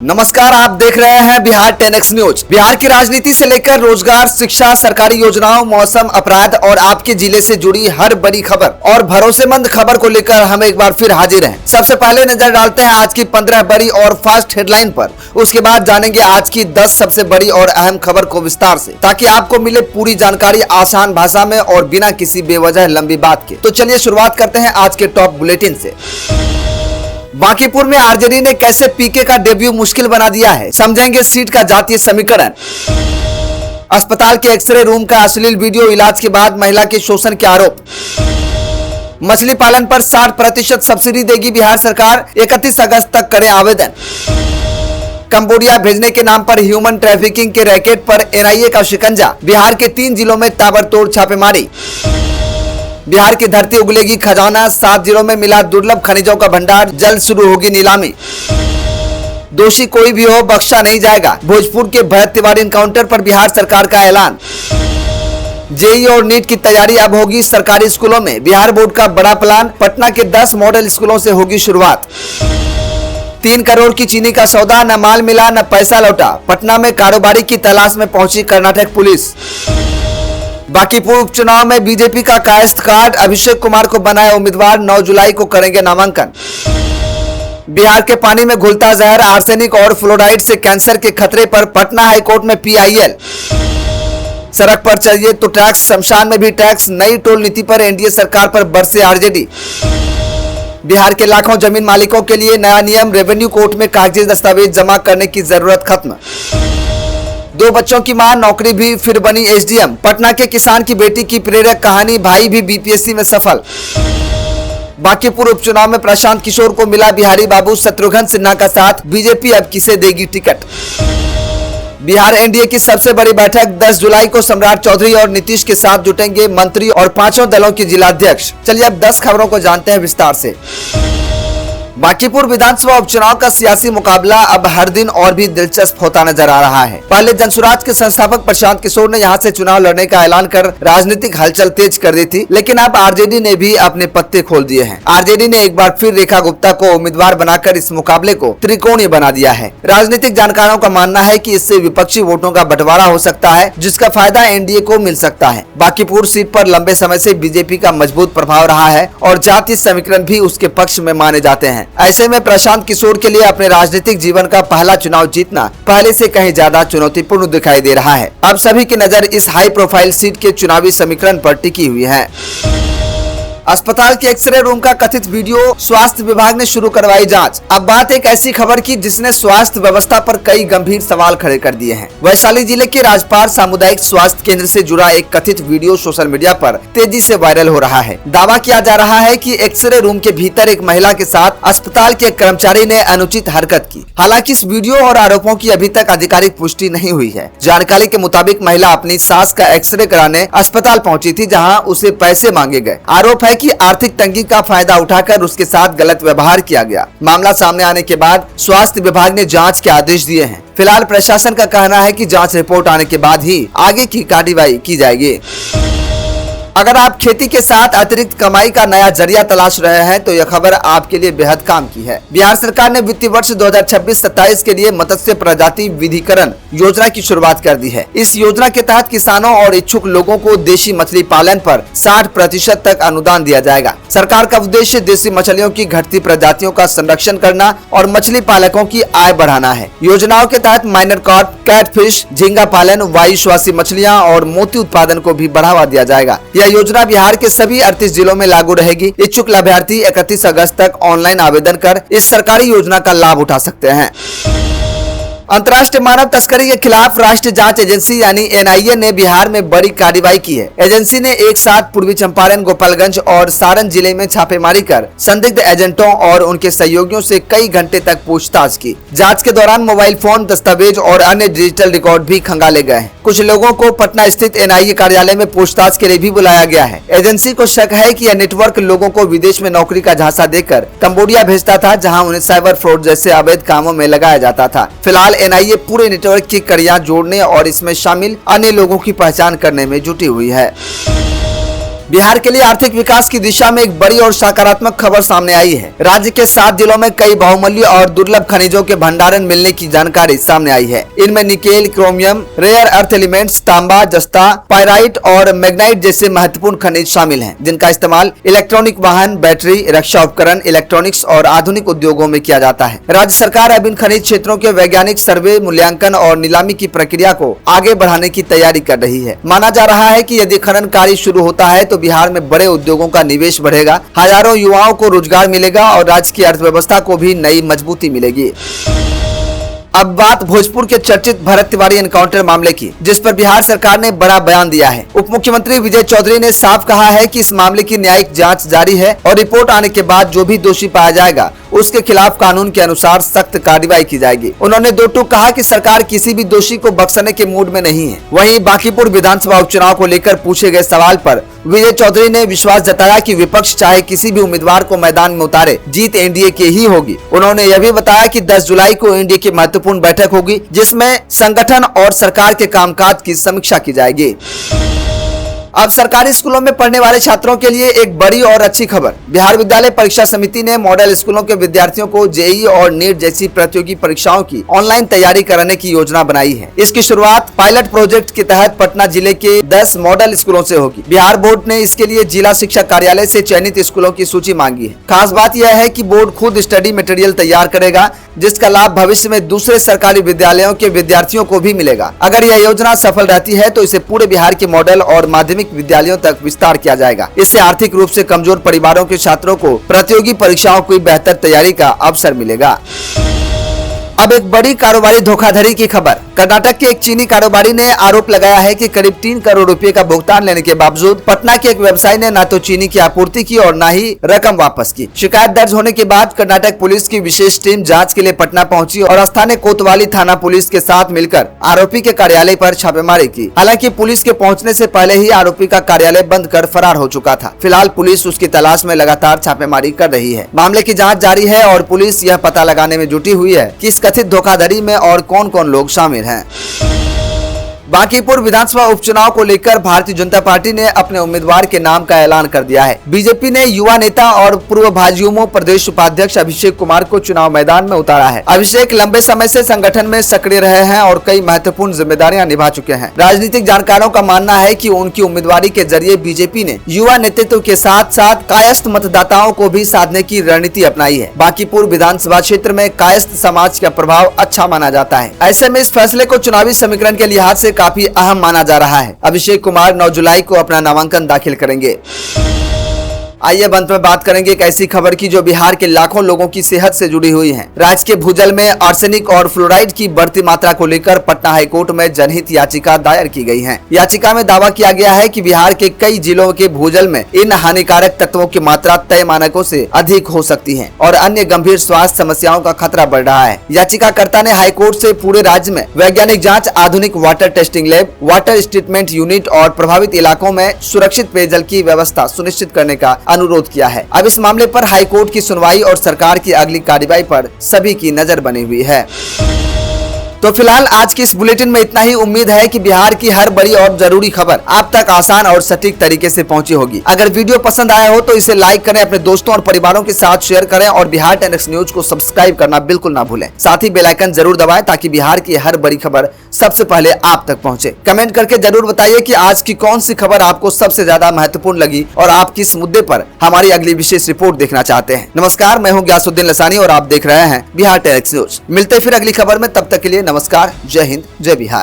नमस्कार, आप देख रहे हैं बिहार 10X न्यूज। बिहार की राजनीति से लेकर रोजगार, शिक्षा, सरकारी योजनाओं, मौसम, अपराध और आपके जिले से जुड़ी हर बड़ी खबर और भरोसेमंद खबर को लेकर हम एक बार फिर हाजिर हैं। सबसे पहले नजर डालते हैं आज की 15 बड़ी और फास्ट हेडलाइन पर। उसके बाद जानेंगे आज की 10 सबसे बड़ी और अहम खबर को विस्तार से, ताकि आपको मिले पूरी जानकारी आसान भाषा में और बिना किसी बेवजह लंबी बात के। तो चलिए शुरुआत करते हैं आज के टॉप बुलेटिन से। बांकीपुर में आरजेडी ने कैसे पीके का डेब्यू मुश्किल बना दिया है, समझेंगे सीट का जातीय समीकरण। अस्पताल के एक्सरे रूम का अश्लील वीडियो, इलाज के बाद महिला के शोषण के आरोप। मछली पालन पर 60% सब्सिडी देगी बिहार सरकार, 31 अगस्त तक करें आवेदन। कंबोडिया भेजने के नाम पर ह्यूमन ट्रैफिकिंग के रैकेट पर एनआईए का शिकंजा, बिहार के 3 जिलों में ताबड़तोड़ छापेमारी। बिहार की धरती उगलेगी खजाना, 7 जिलों में मिला दुर्लभ खनिजों का भंडार, जल्द शुरू होगी नीलामी। दोषी कोई भी हो बख्शा नहीं जाएगा, भोजपुर के भरत तिवारी एनकाउंटर पर बिहार सरकार का ऐलान। जेईई और नीट की तैयारी अब होगी सरकारी स्कूलों में, बिहार बोर्ड का बड़ा प्लान, पटना के 10 मॉडल स्कूलों से होगी शुरुआत। 3 करोड़ की चीनी का सौदा, न माल मिला न पैसा लौटा, पटना में कारोबारी की तलाश में पहुंची कर्नाटक पुलिस। बांकीपुर उपचुनाव में बीजेपी का कायस्थ कार्ड, अभिषेक कुमार को बनाए उम्मीदवार, 9 जुलाई को करेंगे नामांकन। बिहार के पानी में घुलता जहर, आर्सेनिक और फ्लोराइड से कैंसर के खतरे पर पटना हाईकोर्ट में पीआईएल। सड़क पर चलिए तो टैक्स, शमशान में भी टैक्स, नई टोल नीति पर एनडीए सरकार पर बरसे आरजेडी। बिहार के लाखों जमीन मालिकों के लिए नया नियम, रेवेन्यू कोर्ट में कागजी दस्तावेज जमा करने की जरूरत खत्म। 2 बच्चों की मां, नौकरी भी फिर बनी एसडीएम। पटना के किसान की बेटी की प्रेरक कहानी, भाई भी बीपीएससी में सफल। बांकीपुर उपचुनाव में प्रशांत किशोर को मिला बिहारी बाबू शत्रुघ्न सिन्हा का साथ, बीजेपी अब किसे देगी टिकट। बिहार एनडीए की सबसे बड़ी बैठक 10 जुलाई को सम्राट चौधरी और नीतीश के साथ जुटेंगे मंत्री और 5 दलों के जिलाध्यक्ष। चलिए अब 10 खबरों को जानते हैं विस्तार से। बांकीपुर विधानसभा उपचुनाव का सियासी मुकाबला अब हर दिन और भी दिलचस्प होता नजर आ रहा है। पहले जनसुराज के संस्थापक प्रशांत किशोर ने यहां से चुनाव लड़ने का ऐलान कर राजनीतिक हलचल तेज कर दी थी, लेकिन अब आरजेडी ने भी अपने पत्ते खोल दिए हैं। आरजेडी ने एक बार फिर रेखा गुप्ता को उम्मीदवार बनाकर इस मुकाबले को त्रिकोणीय बना दिया है। राजनीतिक जानकारों का मानना है कि इससे विपक्षी वोटों का बंटवारा हो सकता है, जिसका फायदा एनडीए को मिल सकता है। बांकीपुर सीट पर लंबे समय से बीजेपी का मजबूत प्रभाव रहा है और जातीय समीकरण भी उसके पक्ष में माने जाते हैं। ऐसे में प्रशांत किशोर के लिए अपने राजनीतिक जीवन का पहला चुनाव जीतना पहले से कहीं ज्यादा चुनौतीपूर्ण दिखाई दे रहा है। अब सभी की नजर इस हाई प्रोफाइल सीट के चुनावी समीकरण पर टिकी हुई है। अस्पताल के एक्सरे रूम का कथित वीडियो, स्वास्थ्य विभाग ने शुरू करवाई जांच। अब बात एक ऐसी खबर की जिसने स्वास्थ्य व्यवस्था पर कई गंभीर सवाल खड़े कर दिए हैं। वैशाली जिले के राजपार सामुदायिक स्वास्थ्य केंद्र से जुड़ा एक कथित वीडियो सोशल मीडिया पर तेजी से वायरल हो रहा है। दावा किया जा रहा है कि एक्सरे रूम के भीतर एक महिला के साथ अस्पताल के कर्मचारी ने अनुचित हरकत की। हालांकि इस वीडियो और आरोपों की अभी तक आधिकारिक पुष्टि नहीं हुई है। जानकारी के मुताबिक महिला अपनी सास का एक्सरे कराने अस्पताल पहुँची थी, जहाँ उसे पैसे मांगे गए। आरोप है कि आर्थिक तंगी का फायदा उठाकर उसके साथ गलत व्यवहार किया गया। मामला सामने आने के बाद स्वास्थ्य विभाग ने जांच के आदेश दिए हैं। फिलहाल प्रशासन का कहना है कि जांच रिपोर्ट आने के बाद ही आगे की कार्रवाई की जाएगी। अगर आप खेती के साथ अतिरिक्त कमाई का नया जरिया तलाश रहे हैं तो यह खबर आपके लिए बेहद काम की है। बिहार सरकार ने वित्तीय वर्ष 2026-27 के लिए मत्स्य प्रजाति विधिकरण योजना की शुरुआत कर दी है। इस योजना के तहत किसानों और इच्छुक लोगों को देशी मछली पालन पर 60% तक अनुदान दिया जाएगा। सरकार का उद्देश्य देशी मछलियों की घटती प्रजातियों का संरक्षण करना और मछली पालकों की आय बढ़ाना है। योजनाओं के तहत माइनर कॉड, कैटफिश, झींगा पालन, वायुश्वासी मछलियाँ और मोती उत्पादन को भी बढ़ावा दिया जाएगा। यह योजना बिहार के सभी 38 जिलों में लागू रहेगी। इच्छुक लाभार्थी 31 अगस्त तक ऑनलाइन आवेदन कर इस सरकारी योजना का लाभ उठा सकते हैं। अंतर्राष्ट्रीय मानव तस्करी के खिलाफ राष्ट्रीय जांच एजेंसी यानी एनआईए ने बिहार में बड़ी कार्रवाई की है। एजेंसी ने एक साथ पूर्वी चंपारण, गोपालगंज और सारण जिले में छापेमारी कर संदिग्ध एजेंटों और उनके सहयोगियों से कई घंटे तक पूछताछ की। जांच के दौरान मोबाइल फोन, दस्तावेज और अन्य डिजिटल रिकॉर्ड भी खंगाले गए हैं। कुछ लोगों को पटना स्थित एनआईए कार्यालय में पूछताछ के लिए भी बुलाया गया है। एजेंसी को शक है कि यह नेटवर्क लोगों को विदेश में नौकरी का झांसा देकर कंबोडिया भेजता था, जहाँ उन्हें साइबर फ्रॉड जैसे अवैध कामों में लगाया जाता था। फिलहाल एनआईए पूरे नेटवर्क की कड़ियां जोड़ने और इसमें शामिल अन्य लोगों की पहचान करने में जुटी हुई है। बिहार के लिए आर्थिक विकास की दिशा में एक बड़ी और सकारात्मक खबर सामने आई है। राज्य के 7 जिलों में कई बहुमूल्य और दुर्लभ खनिजों के भंडारण मिलने की जानकारी सामने आई है। इनमें nickel, chromium, rare earth elements, तांबा, जस्ता, पायराइट और मैग्नाइट जैसे महत्वपूर्ण खनिज शामिल हैं, जिनका इस्तेमाल इलेक्ट्रॉनिक वाहन, बैटरी, रक्षा उपकरण, इलेक्ट्रॉनिक्स और आधुनिक उद्योगों में किया जाता है। राज्य सरकार अब इन खनिज क्षेत्रों के वैज्ञानिक सर्वे, मूल्यांकन और नीलामी की प्रक्रिया को आगे बढ़ाने की तैयारी कर रही है। माना जा रहा है कि यदि खनन कार्य शुरू होता है तो बिहार में बड़े उद्योगों का निवेश बढ़ेगा, हजारों युवाओं को रोजगार मिलेगा और राज्य की अर्थव्यवस्था को भी नई मजबूती मिलेगी। अब बात भोजपुर के चर्चित भरत तिवारी एनकाउंटर मामले की, जिस पर बिहार सरकार ने बड़ा बयान दिया है। उप मुख्यमंत्री विजय चौधरी ने साफ कहा है कि इस मामले की न्यायिक जांच जारी है और रिपोर्ट आने के बाद जो भी दोषी पाया जाएगा उसके खिलाफ कानून के अनुसार सख्त कार्रवाई की जाएगी। उन्होंने दो टूक कहा कि सरकार किसी भी दोषी को बख्शने के मूड में नहीं है। वहीं बांकीपुर विधानसभा उपचुनाव को लेकर पूछे गए सवाल पर विजय चौधरी ने विश्वास जताया कि विपक्ष चाहे किसी भी उम्मीदवार को मैदान में उतारे, जीत एनडीए की ही होगी। उन्होंने यह भी बताया कि 10 जुलाई को एनडीए की महत्वपूर्ण बैठक होगी, जिसमें संगठन और सरकार के कामकाज की समीक्षा की जाएगी। अब सरकारी स्कूलों में पढ़ने वाले छात्रों के लिए एक बड़ी और अच्छी खबर। बिहार विद्यालय परीक्षा समिति ने मॉडल स्कूलों के विद्यार्थियों को जेईई और नीट जैसी प्रतियोगी परीक्षाओं की ऑनलाइन तैयारी कराने की योजना बनाई है। इसकी शुरुआत पायलट प्रोजेक्ट के तहत पटना जिले के 10 मॉडल स्कूलों से होगी। बिहार बोर्ड ने इसके लिए जिला शिक्षा कार्यालय से चयनित स्कूलों की सूची मांगी है। खास बात यह है कि बोर्ड खुद स्टडी मटेरियल तैयार करेगा, जिसका लाभ भविष्य में दूसरे सरकारी विद्यालयों के विद्यार्थियों को भी मिलेगा। अगर यह योजना सफल रहती है तो इसे पूरे बिहार के मॉडल और माध्यमिक विद्यालयों तक विस्तार किया जाएगा। इससे आर्थिक रूप से कमजोर परिवारों के छात्रों को प्रतियोगी परीक्षाओं की बेहतर तैयारी का अवसर मिलेगा। अब एक बड़ी कारोबारी धोखाधड़ी की खबर। कर्नाटक के एक चीनी कारोबारी ने आरोप लगाया है कि करीब 3 करोड़ रुपए का भुगतान लेने के बावजूद पटना के एक व्यवसायी ने न तो चीनी की आपूर्ति की और न ही रकम वापस की। शिकायत दर्ज होने के बाद कर्नाटक पुलिस की विशेष टीम जांच के लिए पटना पहुंची और स्थानीय कोतवाली थाना पुलिस के साथ मिलकर आरोपी के कार्यालय पर छापेमारी की। हालांकि पुलिस के पहुंचने से पहले ही आरोपी का कार्यालय बंद कर फरार हो चुका था। फिलहाल पुलिस उसकी तलाश में लगातार छापेमारी कर रही है। मामले की जाँच जारी है और पुलिस यह पता लगाने में जुटी हुई है कि इस कथित धोखाधड़ी में और कौन कौन लोग शामिल हैं। बांकीपुर विधानसभा उपचुनाव को लेकर भारतीय जनता पार्टी ने अपने उम्मीदवार के नाम का ऐलान कर दिया है। बीजेपी ने युवा नेता और पूर्व भाजयुमो प्रदेश उपाध्यक्ष अभिषेक कुमार को चुनाव मैदान में उतारा है। अभिषेक लंबे समय से संगठन में सक्रिय रहे हैं और कई महत्वपूर्ण जिम्मेदारियां निभा चुके हैं। राजनीतिक जानकारों का मानना है कि उनकी उम्मीदवारी के जरिए बीजेपी ने युवा नेतृत्व के साथ साथ कायस्थ मतदाताओं को भी साधने की रणनीति अपनाई है। बांकीपुर विधानसभा क्षेत्र में कायस्थ समाज का प्रभाव अच्छा माना जाता है। ऐसे में इस फैसले को चुनावी समीकरण के लिहाज से काफी अहम माना जा रहा है। अभिषेक कुमार 9 जुलाई को अपना नामांकन दाखिल करेंगे। आइए अंत में बात करेंगे एक ऐसी खबर की जो बिहार के लाखों लोगों की सेहत से जुड़ी हुई है। राज्य के भूजल में आर्सेनिक और फ्लोराइड की बढ़ती मात्रा को लेकर पटना हाईकोर्ट में जनहित याचिका दायर की गई है। याचिका में दावा किया गया है कि बिहार के कई जिलों के भूजल में इन हानिकारक तत्वों की मात्रा तय मानकों से अधिक हो सकती है और अन्य गंभीर स्वास्थ्य समस्याओं का खतरा बढ़ रहा है। याचिकाकर्ता ने हाईकोर्ट से पूरे राज्य में वैज्ञानिक जाँच, आधुनिक water testing lab, water treatment unit और प्रभावित इलाकों में सुरक्षित पेयजल की व्यवस्था सुनिश्चित करने का अनुरोध किया है। अब इस मामले पर हाईकोर्ट की सुनवाई और सरकार की अगली कार्रवाई पर सभी की नजर बनी हुई है। तो फिलहाल आज की इस बुलेटिन में इतना ही। उम्मीद है कि बिहार की हर बड़ी और जरूरी खबर आप तक आसान और सटीक तरीके से पहुंची होगी। अगर वीडियो पसंद आया हो तो इसे लाइक करें, अपने दोस्तों और परिवारों के साथ शेयर करें और बिहार 10X न्यूज को सब्सक्राइब करना बिल्कुल ना भूलें। साथ ही बेल आइकन जरूर दबाएं ताकि बिहार की हर बड़ी खबर सबसे पहले आप तक पहुंचे। कमेंट करके जरूर बताइए कि आज की कौन सी खबर आपको सबसे ज्यादा महत्वपूर्ण लगी और आप किस मुद्दे पर हमारी अगली विशेष रिपोर्ट देखना चाहते हैं। नमस्कार, मैं हूँ ग्यासुद्दीन लसानी और आप देख रहे हैं बिहार 10X न्यूज। मिलते फिर अगली खबर में, तब तक के लिए नमस्कार। जय हिंद, जय बिहार।